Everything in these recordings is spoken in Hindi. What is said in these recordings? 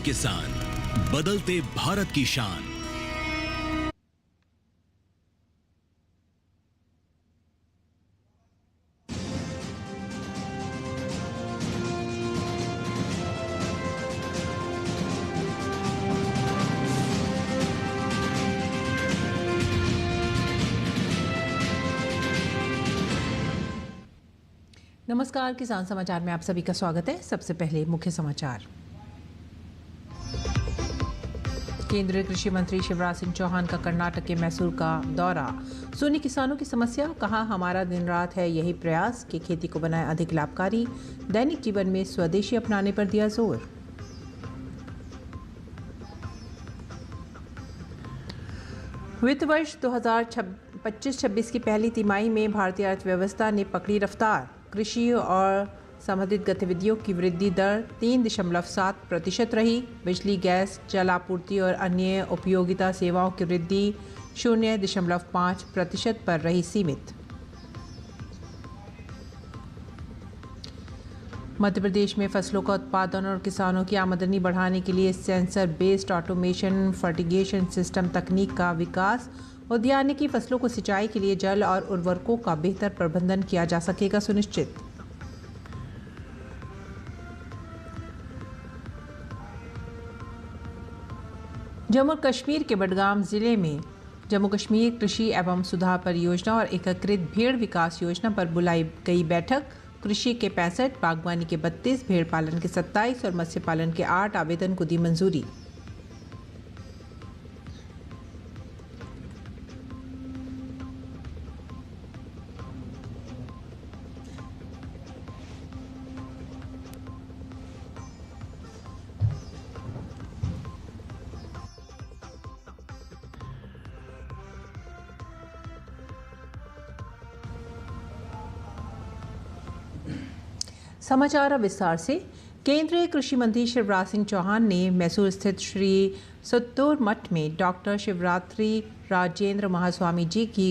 किसान, बदलते भारत की शान। नमस्कार, किसान समाचार में आप सभी का स्वागत है। सबसे पहले मुख्य समाचार। केंद्रीय कृषि मंत्री शिवराज सिंह चौहान का कर्नाटक के मैसूर का दौरा। सुनी किसानों की समस्या, कहा हमारा दिन रात है यही प्रयास कि खेती को बनाए अधिक लाभकारी। दैनिक जीवन में स्वदेशी अपनाने पर दिया जोर। वित्त वर्ष 2025-26 की पहली तिमाही में भारतीय अर्थव्यवस्था ने पकड़ी रफ्तार। कृषि और संबंधित गतिविधियों की वृद्धि दर 3.7% रही। बिजली, गैस, जल आपूर्ति और अन्य उपयोगिता सेवाओं की वृद्धि 0.5% पर रही सीमित। मध्य प्रदेश में फसलों का उत्पादन और किसानों की आमदनी बढ़ाने के लिए sensor based automation fertigation system तकनीक का विकास। उद्यानिकी फसलों को सिंचाई के लिए जल और उर्वरकों का बेहतर प्रबंधन किया जा सकेगा सुनिश्चित। जम्मू कश्मीर के बडगाम जिले में जम्मू कश्मीर कृषि एवं सुधार परियोजना और एकीकृत भेड़ विकास योजना पर बुलाई गई बैठक। कृषि के 65, बागवानी के 32, भेड़ पालन के 27 और मत्स्य पालन के 8 आवेदन को दी मंजूरी। समाचार विस्तार से। केंद्रीय कृषि मंत्री शिवराज सिंह चौहान ने मैसूर स्थित श्री सत्तूर मठ में डॉक्टर शिवरात्रि राजेंद्र महास्वामी जी की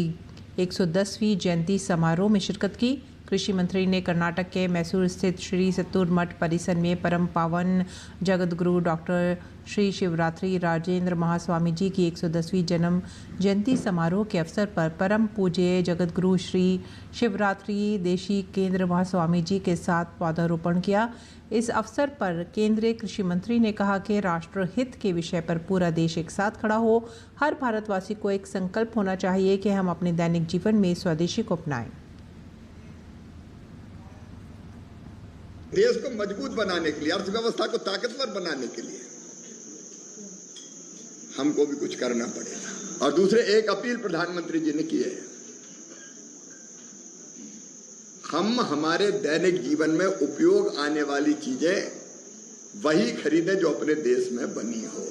110वीं जयंती समारोह में शिरकत की। कृषि मंत्री ने कर्नाटक के मैसूर स्थित श्री सत्तूर मठ परिसर में परम पावन जगतगुरु डॉक्टर श्री शिवरात्रि राजेंद्र महास्वामी जी की 110वीं जन्म जयंती समारोह के अवसर पर परम पूज्य जगतगुरु श्री शिवरात्रि देशी केंद्र महास्वामी जी के साथ पौधारोपण किया। इस अवसर पर केंद्रीय कृषि मंत्री ने कहा कि राष्ट्रहित के विषय पर पूरा देश एक साथ खड़ा हो। हर भारतवासी को एक संकल्प होना चाहिए कि हम अपने दैनिक जीवन में स्वदेशी को अपनाएं। देश को मजबूत बनाने के लिए, अर्थव्यवस्था को ताकतवर बनाने के लिए हमको भी कुछ करना पड़ेगा। और दूसरे एक अपील प्रधानमंत्री जी ने की है, हम हमारे दैनिक जीवन में उपयोग आने वाली चीजें वही खरीदें जो अपने देश में बनी हो।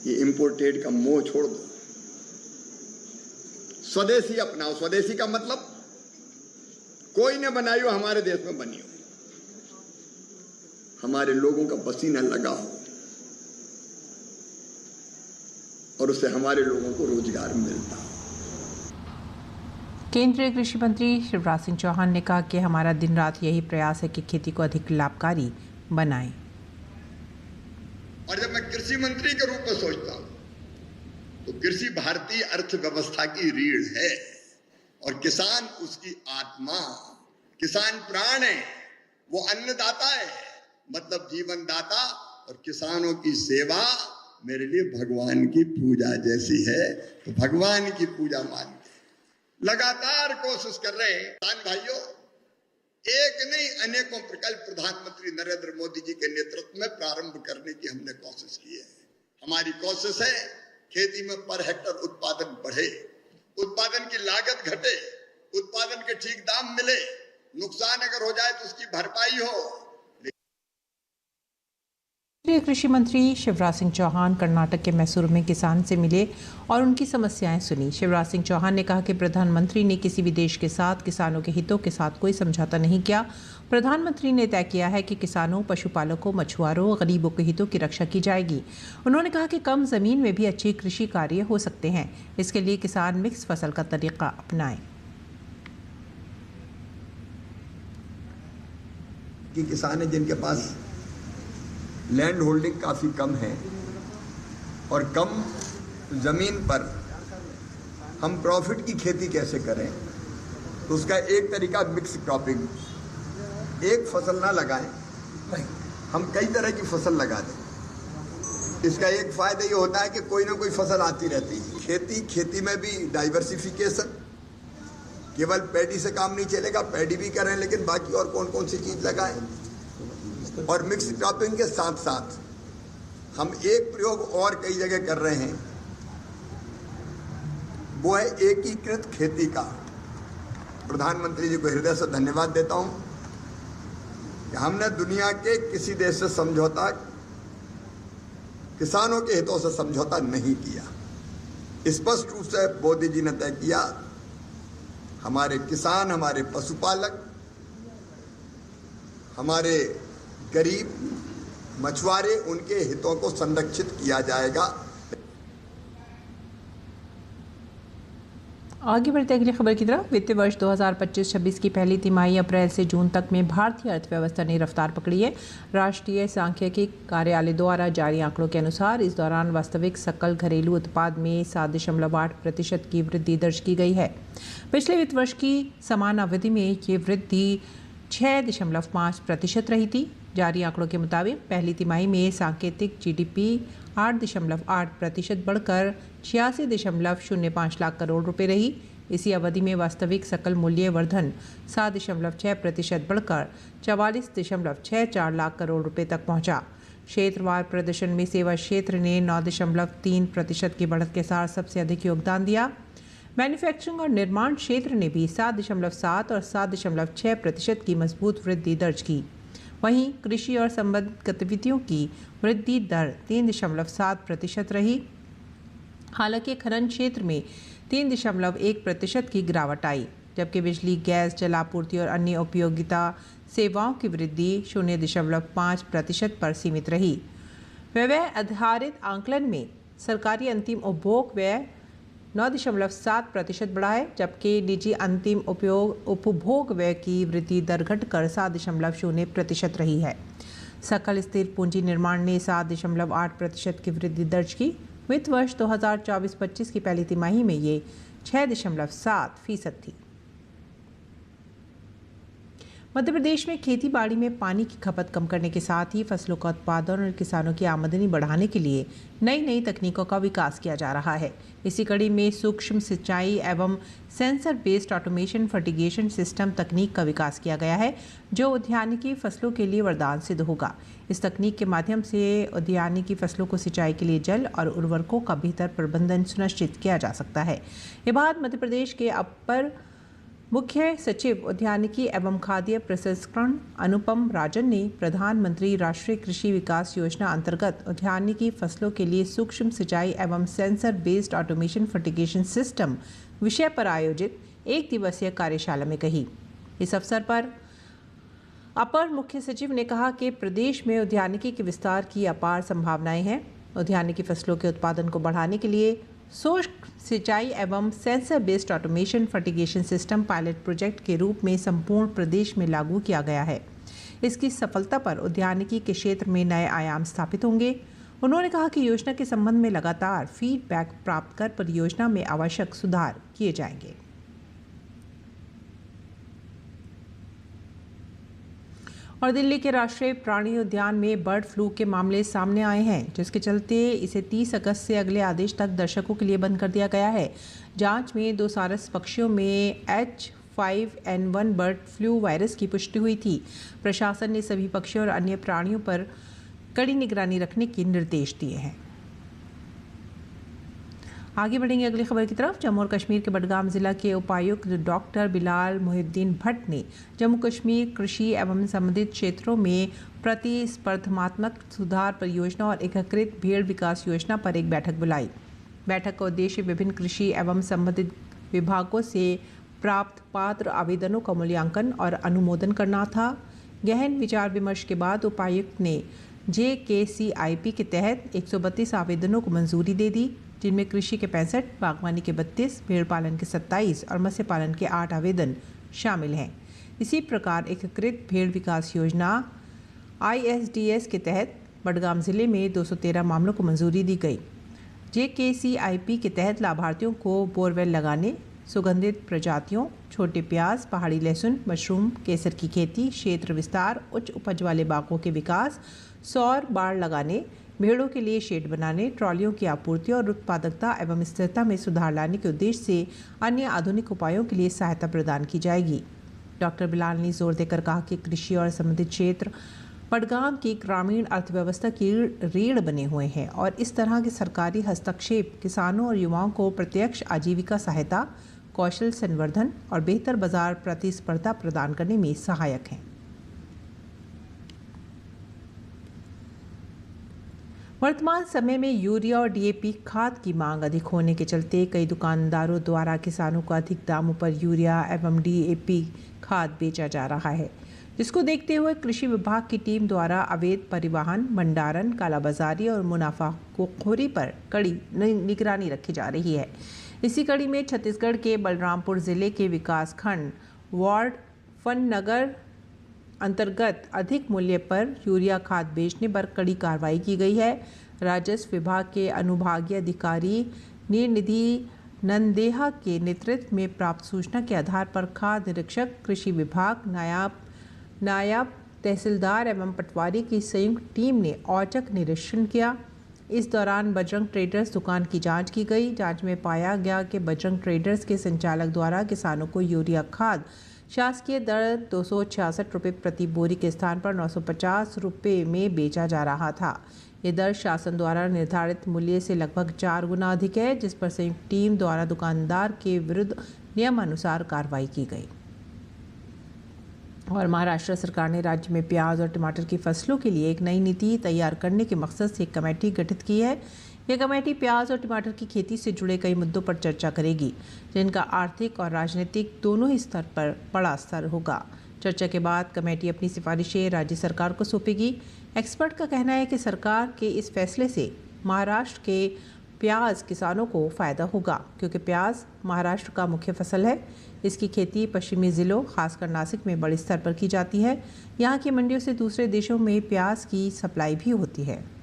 ये इंपोर्टेड का मोह छोड़ दो, स्वदेशी अपनाओ। स्वदेशी का मतलब कोई ने बनाई हो, हमारे देश में बनी हो, हमारे लोगों का पसीना लगा हो और उससे हमारे लोगों को रोजगार मिलता हो। केंद्रीय कृषि मंत्री शिवराज सिंह चौहान ने कहा कि हमारा दिन रात यही प्रयास है कि खेती को अधिक लाभकारी बनाएं। और जब मैं कृषि मंत्री के रूप में सोचता हूं तो कृषि भारतीय अर्थव्यवस्था की रीढ़ है और किसान उसकी आत्मा, किसान प्राण है, वो अन्नदाता है, मतलब जीवन दाता। और किसानों की सेवा मेरे लिए भगवान की पूजा जैसी है, तो भगवान की पूजा मानते लगातार कोशिश कर रहे हैं। किसान भाइयों, एक नहीं अनेकों प्रकल्प प्रधानमंत्री नरेंद्र मोदी जी के नेतृत्व में प्रारंभ करने की हमने कोशिश की है। हमारी कोशिश है खेती में पर हेक्टर उत्पादन बढ़े, उत्पादन की लागत घटे, उत्पादन के ठीक दाम मिले, नुकसान अगर हो जाए तो उसकी भरपाई हो। केंद्रीय कृषि मंत्री शिवराज सिंह चौहान कर्नाटक के मैसूर में किसान से मिले और उनकी समस्याएं सुनी। शिवराज सिंह चौहान ने कहा कि प्रधानमंत्री ने किसी भी देश के साथ किसानों के हितों के साथ कोई समझौता नहीं किया। प्रधानमंत्री ने तय किया है कि किसानों, पशुपालकों, मछुआरों, गरीबों के हितों की रक्षा की जाएगी। उन्होंने कहा कि कम जमीन में भी अच्छे कृषि कार्य हो सकते हैं। इसके लिए किसान मिक्स फसल का तरीका अपनाएं। कि किसान है जिनके पास लैंड होल्डिंग काफ़ी कम है और कम ज़मीन पर हम प्रॉफिट की खेती कैसे करें, तो उसका एक तरीका मिक्स क्रॉपिंग, एक फसल ना लगाएं, हम कई तरह की फसल लगा दें। इसका एक फ़ायदा ये होता है कि कोई ना कोई फसल आती रहती है। खेती में भी डाइवर्सिफिकेशन, केवल पैडी से काम नहीं चलेगा, पैडी भी करें लेकिन बाकी और कौन कौन सी चीज़ लगाएं। और मिक्स क्रॉपिंग के साथ साथ हम एक प्रयोग और कई जगह कर रहे हैं, वो है एकीकृत खेती का। प्रधानमंत्री जी को हृदय से धन्यवाद देता हूं कि हमने दुनिया के किसी देश से समझौता, किसानों के हितों से समझौता नहीं किया। स्पष्ट रूप से मोदी जी ने तय किया, हमारे किसान, हमारे पशुपालक, हमारे गरीब मछुआरे, उनके हितों को संरक्षित किया जाएगा। आगे बढ़ते अगली खबर की तरफ। वित्तीय वर्ष 2025-26 की पहली तिमाही अप्रैल से जून तक में भारतीय अर्थव्यवस्था ने रफ्तार पकड़ी है। राष्ट्रीय सांख्यिकी कार्यालय द्वारा जारी आंकड़ों के अनुसार इस दौरान वास्तविक सकल घरेलू उत्पाद में 7.8% की वृद्धि दर्ज की गई है। पिछले वित्त वर्ष की समान अवधि में ये वृद्धि 6.5% रही थी। जारी आंकड़ों के मुताबिक पहली तिमाही में सांकेतिक जीडीपी 8.8% बढ़कर 86.05 लाख करोड़ रुपए रही। इसी अवधि में वास्तविक सकल मूल्य वर्धन 7.6% बढ़कर 44.64 लाख करोड़ रुपए तक पहुंचा। क्षेत्रवार प्रदर्शन में सेवा क्षेत्र ने 9.3% की बढ़त के साथ सबसे अधिक योगदान दिया। मैन्युफैक्चरिंग और निर्माण क्षेत्र ने भी 7.7 और 7.6% की मजबूत वृद्धि दर्ज की। वहीं कृषि और संबंधित गतिविधियों की वृद्धि दर 3.7% रही। हालांकि खनन क्षेत्र में 3.1% की गिरावट आई, जबकि बिजली, गैस, जलापूर्ति और अन्य उपयोगिता सेवाओं की वृद्धि 0.5% पर सीमित रही। व्यय आधारित आंकलन में सरकारी अंतिम उपभोग व्यय 9.7% बढ़ा है, जबकि निजी अंतिम उपभोग व्यय की वृद्धि दर घटकर 7.0% रही है। सकल स्थिर पूंजी निर्माण ने 7.8% की वृद्धि दर्ज की। वित्त वर्ष 2024-25 की पहली तिमाही में ये 6.7% थी। मध्य प्रदेश में खेती बाड़ी में पानी की खपत कम करने के साथ ही फसलों का उत्पादन और किसानों की आमदनी बढ़ाने के लिए नई नई तकनीकों का विकास किया जा रहा है। इसी कड़ी में सूक्ष्म सिंचाई एवं sensor based automation fertigation system तकनीक का विकास किया गया है, जो उद्यानिकी फसलों के लिए वरदान सिद्ध होगा। इस तकनीक के माध्यम से उद्यानिकी फसलों को सिंचाई के लिए जल और उर्वरकों का बेहतर प्रबंधन सुनिश्चित किया जा सकता है। ये बात मध्य प्रदेश के अपर मुख्य सचिव उद्यानिकी एवं खाद्य प्रसंस्करण अनुपम राजन ने प्रधानमंत्री राष्ट्रीय कृषि विकास योजना अंतर्गत उद्यानिकी फसलों के लिए सूक्ष्म सिंचाई एवं sensor based automation fertigation system विषय पर आयोजित एक दिवसीय कार्यशाला में कही। इस अवसर पर अपर मुख्य सचिव ने कहा कि प्रदेश में उद्यानिकी के विस्तार की अपार संभावनाएं हैं। उद्यानिकी फसलों के उत्पादन को बढ़ाने के लिए सूक्ष्म सिंचाई एवं sensor based automation fertigation system pilot project के रूप में संपूर्ण प्रदेश में लागू किया गया है। इसकी सफलता पर उद्यानिकी के क्षेत्र में नए आयाम स्थापित होंगे। उन्होंने कहा कि योजना के संबंध में लगातार फीडबैक प्राप्त कर परियोजना में आवश्यक सुधार किए जाएंगे। और दिल्ली के राष्ट्रीय प्राणी उद्यान में बर्ड फ्लू के मामले सामने आए हैं, जिसके चलते इसे 30 अगस्त से अगले आदेश तक दर्शकों के लिए बंद कर दिया गया है। जांच में 2 सारस पक्षियों में H5N1 बर्ड फ्लू वायरस की पुष्टि हुई थी। प्रशासन ने सभी पक्षियों और अन्य प्राणियों पर कड़ी निगरानी रखने के निर्देश दिए हैं। आगे बढ़ेंगे अगली खबर की तरफ। जम्मू और कश्मीर के बडगाम जिला के उपायुक्त डॉक्टर बिलाल मोहिउद्दीन भट्ट ने जम्मू कश्मीर कृषि एवं संबंधित क्षेत्रों में प्रतिस्पर्धात्मक सुधार परियोजना और एकीकृत भेड़ विकास योजना पर एक बैठक बुलाई। बैठक का उद्देश्य विभिन्न कृषि एवं संबंधित विभागों से प्राप्त पात्र आवेदनों का मूल्यांकन और अनुमोदन करना था। गहन विचार विमर्श के बाद उपायुक्त ने JKCIP के तहत 132 आवेदनों को मंजूरी दे दी, जिनमें कृषि के 65, बागवानी के 32, भेड़ पालन के 27 और मत्स्य पालन के 8 आवेदन शामिल हैं। इसी प्रकार एकीकृत भेड़ विकास योजना ISDS के तहत बडगाम जिले में 213 मामलों को मंजूरी दी गई। JKCIP के तहत लाभार्थियों को बोरवेल लगाने, सुगंधित प्रजातियों, छोटे प्याज, पहाड़ी लहसुन, मशरूम, केसर की खेती, क्षेत्र विस्तार, उच्च उपज वाले बागों के विकास, सौर बाड़ लगाने, भेड़ों के लिए शेड बनाने, ट्रॉलियों की आपूर्ति और उत्पादकता एवं स्थिरता में सुधार लाने के उद्देश्य से अन्य आधुनिक उपायों के लिए सहायता प्रदान की जाएगी। डॉक्टर बिलाल ने जोर देकर कहा कि कृषि और संबंधित क्षेत्र बडगाम की ग्रामीण अर्थव्यवस्था की रीढ़ बने हुए हैं और इस तरह के सरकारी हस्तक्षेप किसानों और युवाओं को प्रत्यक्ष आजीविका सहायता, कौशल संवर्धन और बेहतर बाजार प्रतिस्पर्धा प्रदान करने में सहायक हैं। वर्तमान समय में यूरिया और DAP खाद की मांग अधिक होने के चलते कई दुकानदारों द्वारा किसानों को अधिक दामों पर यूरिया एवं DAP खाद बेचा जा रहा है, जिसको देखते हुए कृषि विभाग की टीम द्वारा अवैध परिवहन, भंडारण, कालाबाजारी और मुनाफाखोरी पर कड़ी निगरानी रखी जा रही है। इसी कड़ी में छत्तीसगढ़ के बलरामपुर जिले के विकासखंड वार्ड फननगर अंतर्गत अधिक मूल्य पर यूरिया खाद बेचने पर कड़ी कार्रवाई की गई है। राजस्व विभाग के अनुभागीय अधिकारी निधि नंदेहा के नेतृत्व में प्राप्त सूचना के आधार पर खाद्य निरीक्षक, कृषि विभाग, नायब तहसीलदार एवं पटवारी की संयुक्त टीम ने औचक निरीक्षण किया। इस दौरान बजरंग ट्रेडर्स दुकान की जांच की गई। जांच में पाया गया कि बजरंग ट्रेडर्स के संचालक द्वारा किसानों को यूरिया खाद शासकीय दर 266 रुपये प्रति बोरी के स्थान पर 950 रुपये में बेचा जा रहा था। ये दर शासन द्वारा निर्धारित मूल्य से लगभग 4 गुना अधिक है, जिस पर संयुक्त टीम द्वारा दुकानदार के विरुद्ध नियमानुसार कार्रवाई की गई। और महाराष्ट्र सरकार ने राज्य में प्याज और टमाटर की फसलों के लिए एक नई नीति तैयार करने के मकसद से एक कमेटी गठित की है। यह कमेटी प्याज और टमाटर की खेती से जुड़े कई मुद्दों पर चर्चा करेगी, जिनका आर्थिक और राजनीतिक दोनों ही स्तर पर बड़ा असर होगा। चर्चा के बाद कमेटी अपनी सिफारिशें राज्य सरकार को सौंपेगी। एक्सपर्ट का कहना है कि सरकार के इस फैसले से महाराष्ट्र के प्याज किसानों को फ़ायदा होगा, क्योंकि प्याज महाराष्ट्र का मुख्य फसल है। इसकी खेती पश्चिमी ज़िलों, खासकर नासिक में बड़े स्तर पर की जाती है। यहाँ की मंडियों से दूसरे देशों में प्याज की सप्लाई भी होती है।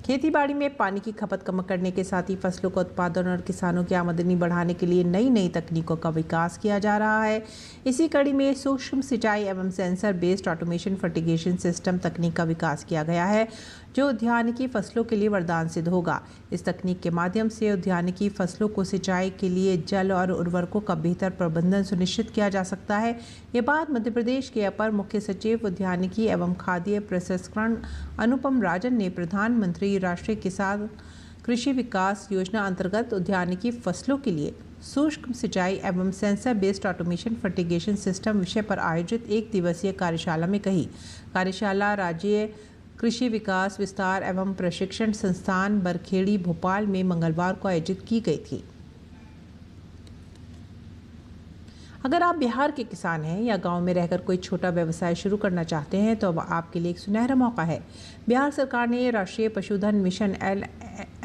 खेतीबाड़ी में पानी की खपत कम करने के साथ ही फसलों का उत्पादन और किसानों की आमदनी बढ़ाने के लिए नई नई तकनीकों का विकास किया जा रहा है। इसी कड़ी में सूक्ष्म सिंचाई एवं sensor based automation fertigation system तकनीक का विकास किया गया है, जो उद्यानिकी फसलों के लिए वरदान सिद्ध होगा। इस तकनीक के माध्यम से उद्यानिकी फसलों को सिंचाई के लिए जल और उर्वरकों का बेहतर प्रबंधन सुनिश्चित किया जा सकता है। ये बात मध्य प्रदेश के अपर मुख्य सचिव उद्यानिकी एवं खाद्य प्रसंस्करण अनुपम राजन ने प्रधानमंत्री राष्ट्रीय किसान कृषि विकास योजना अंतर्गत उद्यानिकी फसलों के लिए सूक्ष्म सिंचाई एवं sensor based automation fertigation system विषय पर आयोजित एक दिवसीय कार्यशाला में कही। कार्यशाला राज्य कृषि विकास विस्तार एवं प्रशिक्षण संस्थान बरखेड़ी भोपाल में मंगलवार को आयोजित की गई थी। अगर आप बिहार के किसान हैं या गांव में रहकर कोई छोटा व्यवसाय शुरू करना चाहते हैं तो अब आपके लिए एक सुनहरा मौका है। बिहार सरकार ने राष्ट्रीय पशुधन मिशन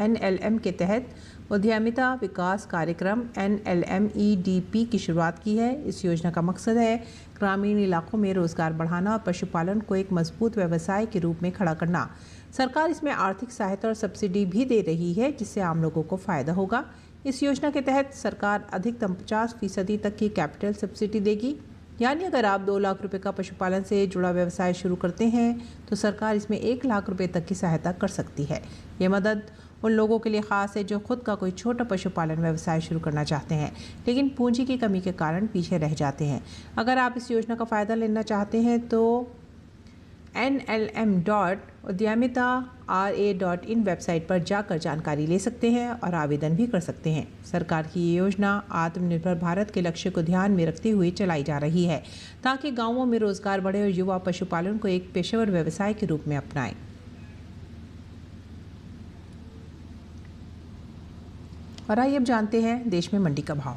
NLM के तहत उद्यमिता विकास कार्यक्रम NLMEDP की शुरुआत की है। इस योजना का मकसद है ग्रामीण इलाकों में रोजगार बढ़ाना और पशुपालन को एक मजबूत व्यवसाय के रूप में खड़ा करना। सरकार इसमें आर्थिक सहायता और सब्सिडी भी दे रही है, जिससे आम लोगों को फायदा होगा। इस योजना के तहत सरकार अधिकतम 50% तक की कैपिटल सब्सिडी देगी। यानी अगर आप 2 लाख रुपए का पशुपालन से जुड़ा व्यवसाय शुरू करते हैं तो सरकार इसमें 1 लाख रुपए तक की सहायता कर सकती है। ये मदद उन लोगों के लिए ख़ास है जो खुद का कोई छोटा पशुपालन व्यवसाय शुरू करना चाहते हैं, लेकिन पूंजी की कमी के कारण पीछे रह जाते हैं। अगर आप इस योजना का फ़ायदा लेना चाहते हैं तो nlm.udyamita.ra.in वेबसाइट पर जाकर जानकारी ले सकते हैं और आवेदन भी कर सकते हैं। सरकार की ये योजना आत्मनिर्भर भारत के लक्ष्य को ध्यान में रखते हुए चलाई जा रही है, ताकि गांवों में रोजगार बढ़े और युवा पशुपालन को एक पेशेवर व्यवसाय के रूप में अपनाएं। और आइए अब जानते हैं देश में मंडी का भाव।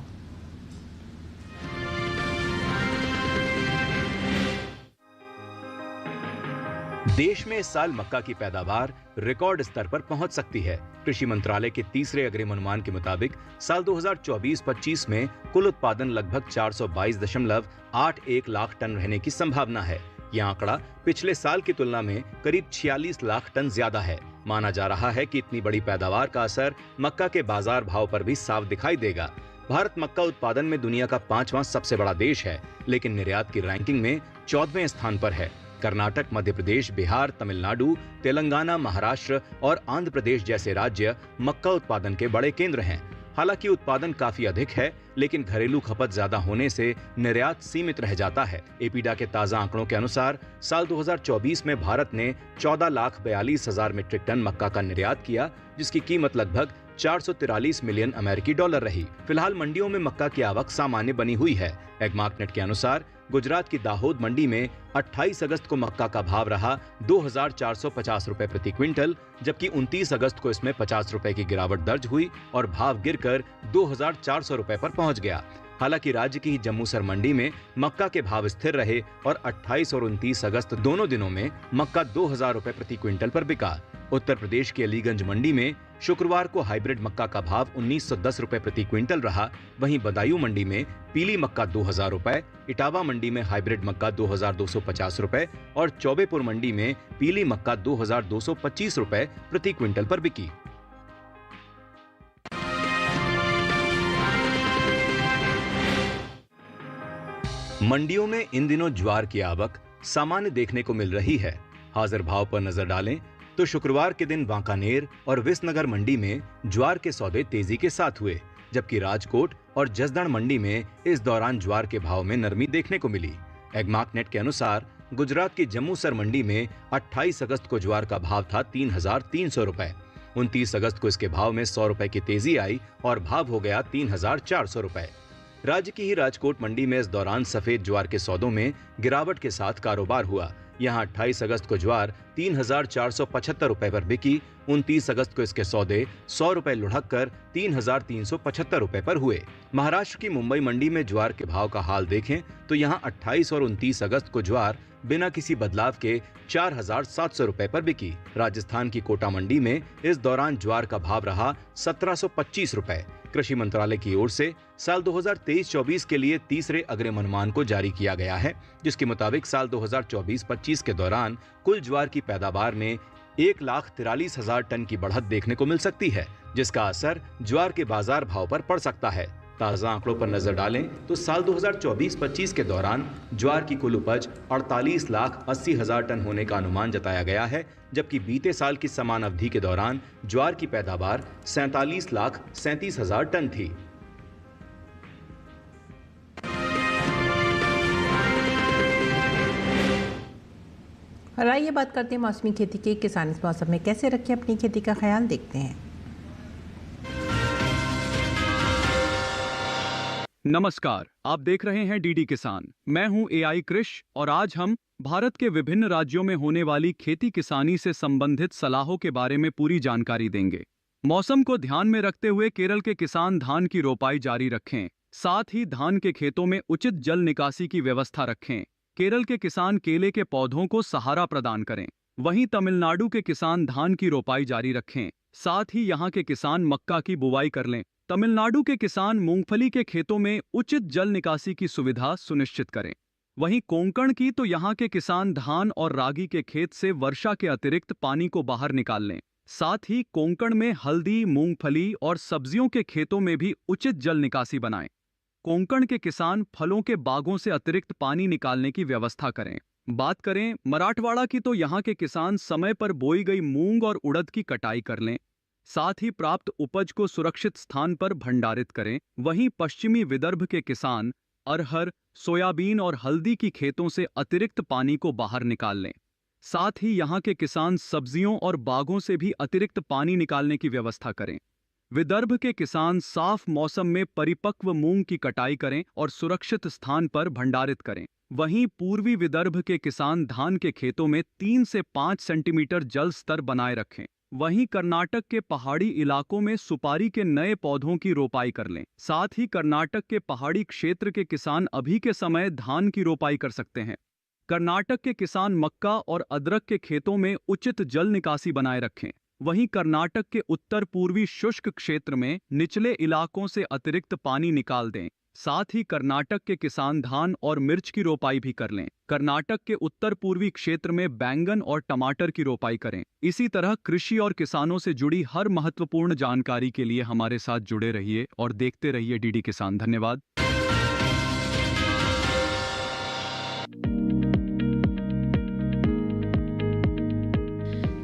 देश में इस साल मक्का की पैदावार रिकॉर्ड स्तर पर पहुंच सकती है। कृषि मंत्रालय के तीसरे अग्रिम अनुमान के मुताबिक साल 2024-25 में कुल उत्पादन लगभग 422.81 लाख टन रहने की संभावना है। यह आंकड़ा पिछले साल की तुलना में करीब 46 लाख टन ज्यादा है। माना जा रहा है कि इतनी बड़ी पैदावार का असर मक्का के बाजार भाव पर भी साफ दिखाई देगा। भारत मक्का उत्पादन में दुनिया का 5वां सबसे बड़ा देश है, लेकिन निर्यात की रैंकिंग में 14वें स्थान पर है। कर्नाटक, मध्य प्रदेश, बिहार, तमिलनाडु, तेलंगाना, महाराष्ट्र और आंध्र प्रदेश जैसे राज्य मक्का उत्पादन के बड़े केंद्र हैं। हालांकि उत्पादन काफी अधिक है, लेकिन घरेलू खपत ज्यादा होने से निर्यात सीमित रह जाता है। एपीडा के ताजा आंकड़ों के अनुसार साल 2024 में भारत ने 14,42,000 मीट्रिक टन मक्का का निर्यात किया, जिसकी कीमत लगभग 443 मिलियन अमेरिकी डॉलर रही। फिलहाल मंडियों में मक्का की आवक सामान्य बनी हुई है। एगमार्कनेट के अनुसार गुजरात की दाहोद मंडी में 28 अगस्त को मक्का का भाव रहा 2,450 रुपए प्रति क्विंटल, जबकि 29 अगस्त को इसमें 50 रुपए की गिरावट दर्ज हुई और भाव गिरकर 2,400 रुपए पर पहुंच गया। हालांकि राज्य की ही जम्मूसर मंडी में मक्का के भाव स्थिर रहे और 28 और 29 अगस्त दोनों दिनों में मक्का 2,000 रुपए प्रति क्विंटल पर बिका। उत्तर प्रदेश के अलीगंज मंडी में शुक्रवार को हाइब्रिड मक्का का भाव 1910 रुपए प्रति क्विंटल रहा। वहीं बदायूं मंडी में पीली मक्का 2,000 रुपए, इटावा मंडी में हाइब्रिड मक्का 2,250 रुपए और चौबेपुर मंडी में पीली मक्का 2,225 रुपए प्रति क्विंटल पर बिकी। मंडियों में इन दिनों ज्वार की आवक सामान्य देखने को मिल रही है। हाजिर भाव पर नजर डालें तो शुक्रवार के दिन वांकानेर और विसनगर मंडी में ज्वार के सौदे तेजी के साथ हुए, जबकि राजकोट और जसदण मंडी में इस दौरान ज्वार के भाव में नरमी देखने को मिली। एगमार्कनेट के अनुसार गुजरात की जम्मूसर मंडी में 28 अगस्त को ज्वार का भाव था 3,300 रुपए। 29 अगस्त को इसके भाव में 100 रुपए की तेजी आई और भाव हो गया 3,400 रुपए। राज्य की ही राजकोट मंडी में इस दौरान सफेद ज्वार के सौदों में गिरावट के साथ कारोबार हुआ। यहां 28 अगस्त को ज्वार 3,475 रुपए पर बिकी। 29 अगस्त को इसके सौदे 100 रुपए लुढ़क कर 3,375 रुपए पर हुए। महाराष्ट्र की मुंबई मंडी में ज्वार के भाव का हाल देखें तो यहां 28 और 29 अगस्त को ज्वार बिना किसी बदलाव के 4,700 रुपए पर बिकी। राजस्थान की कोटा मंडी में इस दौरान ज्वार का भाव रहा 1,725 रुपए। कृषि मंत्रालय की ओर से साल 2023-24 के लिए तीसरे अग्रिम अनुमान को जारी किया गया है, जिसके मुताबिक साल 2024-25 के दौरान कुल ज्वार की पैदावार में 1,43,000 टन की बढ़त देखने को मिल सकती है, जिसका असर ज्वार के बाजार भाव पर पड़ सकता है। ताजा आंकड़ों पर नजर डालें तो साल 2024-25 के दौरान ज्वार की कुल उपज 48,80,000 टन होने का अनुमान जताया गया है, जबकि बीते साल की समान अवधि के दौरान ज्वार की पैदावार 47,37,000 टन थी। और आइए बात करते हैं मौसमी खेती की। किसान इस मौसम में कैसे रखें अपनी खेती का ख्याल, देखते हैं। नमस्कार, आप देख रहे हैं डीडी किसान। मैं हूं एआई कृष और आज हम भारत के विभिन्न राज्यों में होने वाली खेती किसानी से संबंधित सलाहों के बारे में पूरी जानकारी देंगे। मौसम को ध्यान में रखते हुए केरल के किसान धान की रोपाई जारी रखें, साथ ही धान के खेतों में उचित जल निकासी की व्यवस्था रखें। केरल के किसान केले के पौधों को सहारा प्रदान करें। वहीं तमिलनाडु के किसान धान की रोपाई जारी रखें, साथ ही यहां के किसान मक्का की बुवाई कर लें। तमिलनाडु के किसान मूंगफली के खेतों में उचित जल निकासी की सुविधा सुनिश्चित करें। वहीं कोंकण की तो यहां के किसान धान और रागी के खेत से वर्षा के अतिरिक्त पानी को बाहर निकाल लें। साथ ही कोंकण में हल्दी, मूंगफली और सब्जियों के खेतों में भी उचित जल निकासी बनाएं। कोंकण के किसान फलों के बागों से अतिरिक्त पानी निकालने की व्यवस्था करें। बात करें मराठवाड़ा की तो यहाँ के किसान समय पर बोई गई मूंग और उड़द की कटाई कर लें, साथ ही प्राप्त उपज को सुरक्षित स्थान पर भंडारित करें। वहीं पश्चिमी विदर्भ के किसान अरहर, सोयाबीन और हल्दी की खेतों से अतिरिक्त पानी को बाहर निकाल लें। साथ ही यहाँ के किसान सब्जियों और बागों से भी अतिरिक्त पानी निकालने की व्यवस्था करें। विदर्भ के किसान साफ मौसम में परिपक्व मूंग की कटाई करें और सुरक्षित स्थान पर भंडारित करें। वहीं पूर्वी विदर्भ के किसान धान के खेतों में 3 से 5 सेंटीमीटर जल स्तर बनाए रखें। वहीं कर्नाटक के पहाड़ी इलाकों में सुपारी के नए पौधों की रोपाई कर लें। साथ ही कर्नाटक के पहाड़ी क्षेत्र के किसान अभी के समय धान की रोपाई कर सकते हैं। कर्नाटक के किसान मक्का और अदरक के खेतों में उचित जल निकासी बनाए रखें। वहीं कर्नाटक के उत्तर पूर्वी शुष्क क्षेत्र में निचले इलाकों से अतिरिक्त पानी निकाल दें। साथ ही कर्नाटक के किसान धान और मिर्च की रोपाई भी कर लें। कर्नाटक के उत्तर पूर्वी क्षेत्र में बैंगन और टमाटर की रोपाई करें। इसी तरह कृषि और किसानों से जुड़ी हर महत्वपूर्ण जानकारी के लिए हमारे साथ जुड़े रहिए और देखते रहिए डीडी किसान। धन्यवाद।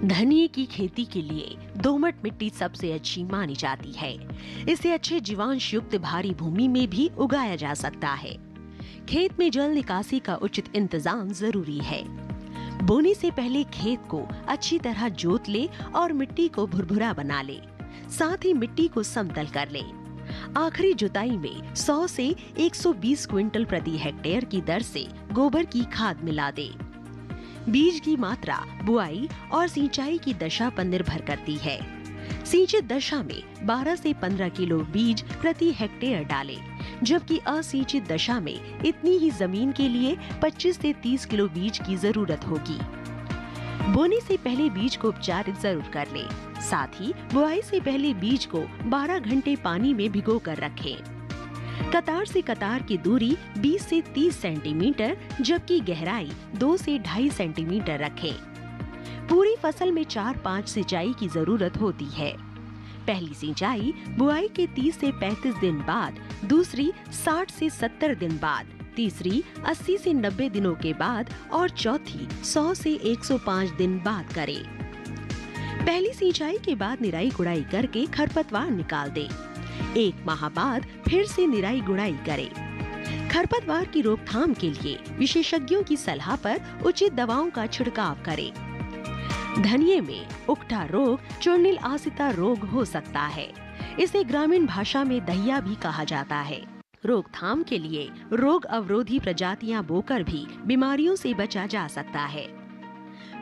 धनिये की खेती के लिए दोमट मिट्टी सबसे अच्छी मानी जाती है। इसे अच्छे जीवांश युक्त भारी भूमि में भी उगाया जा सकता है। खेत में जल निकासी का उचित इंतजाम जरूरी है। बोने से पहले खेत को अच्छी तरह जोत ले और मिट्टी को भुरभुरा बना ले। साथ ही मिट्टी को समतल कर ले। आखिरी जुताई में 100 से 120 क्विंटल प्रति हेक्टेयर की दर से गोबर की खाद मिला दे। बीज की मात्रा बुआई और सिंचाई की दशा पर निर्भर करती है। सिंचित दशा में 12 से 15 किलो बीज प्रति हेक्टेयर डालें, जबकि असिंचित दशा में इतनी ही जमीन के लिए 25 से 30 किलो बीज की जरूरत होगी। बोने से पहले बीज को उपचारित जरूर कर लें। साथ ही बुआई से पहले बीज को 12 घंटे पानी में भिगो कर रखें। कतार से कतार की दूरी 20 से 30 सेंटीमीटर, जबकि गहराई 2 से 2.5 सेंटीमीटर रखें। पूरी फसल में 4-5 सिंचाई की जरूरत होती है। पहली सिंचाई बुआई के 30 से 35 दिन बाद, दूसरी 60 से 70 दिन बाद, तीसरी 80 से 90 दिनों के बाद और चौथी 100 से 105 दिन बाद करें। पहली सिंचाई के बाद निराई गुड़ाई करके खरपतवार निकाल दें। 1 माह बाद फिर से निराई गुड़ाई करें। खरपतवार की रोकथाम के लिए विशेषज्ञों की सलाह पर उचित दवाओं का छिड़काव करें। धनिये में उकठा रोग चूर्णिल आसिता रोग हो सकता है। इसे ग्रामीण भाषा में दहिया भी कहा जाता है। रोकथाम के लिए रोग अवरोधी प्रजातियां बोकर भी बीमारियों से बचा जा सकता है।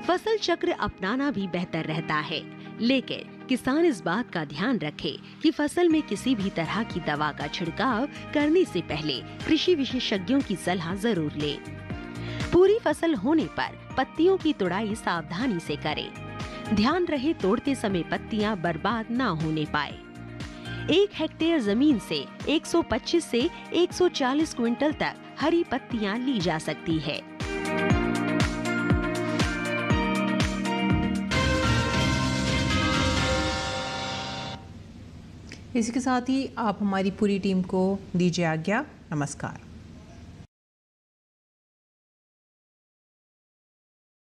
फसल चक्र अपनाना भी बेहतर रहता है, लेकिन किसान इस बात का ध्यान रखे कि फसल में किसी भी तरह की दवा का छिड़काव करने से पहले कृषि विशेषज्ञों की सलाह जरूर ले। पूरी फसल होने पर पत्तियों की तुड़ाई सावधानी से करें। ध्यान रहे तोड़ते समय पत्तियां बर्बाद ना होने पाए। 1 हेक्टेयर जमीन से 125 से 140 क्विंटल तक हरी पत्तियां ली जा सकती है। इसी के साथ ही आप हमारी पूरी टीम को दीजिए आज्ञा। नमस्कार।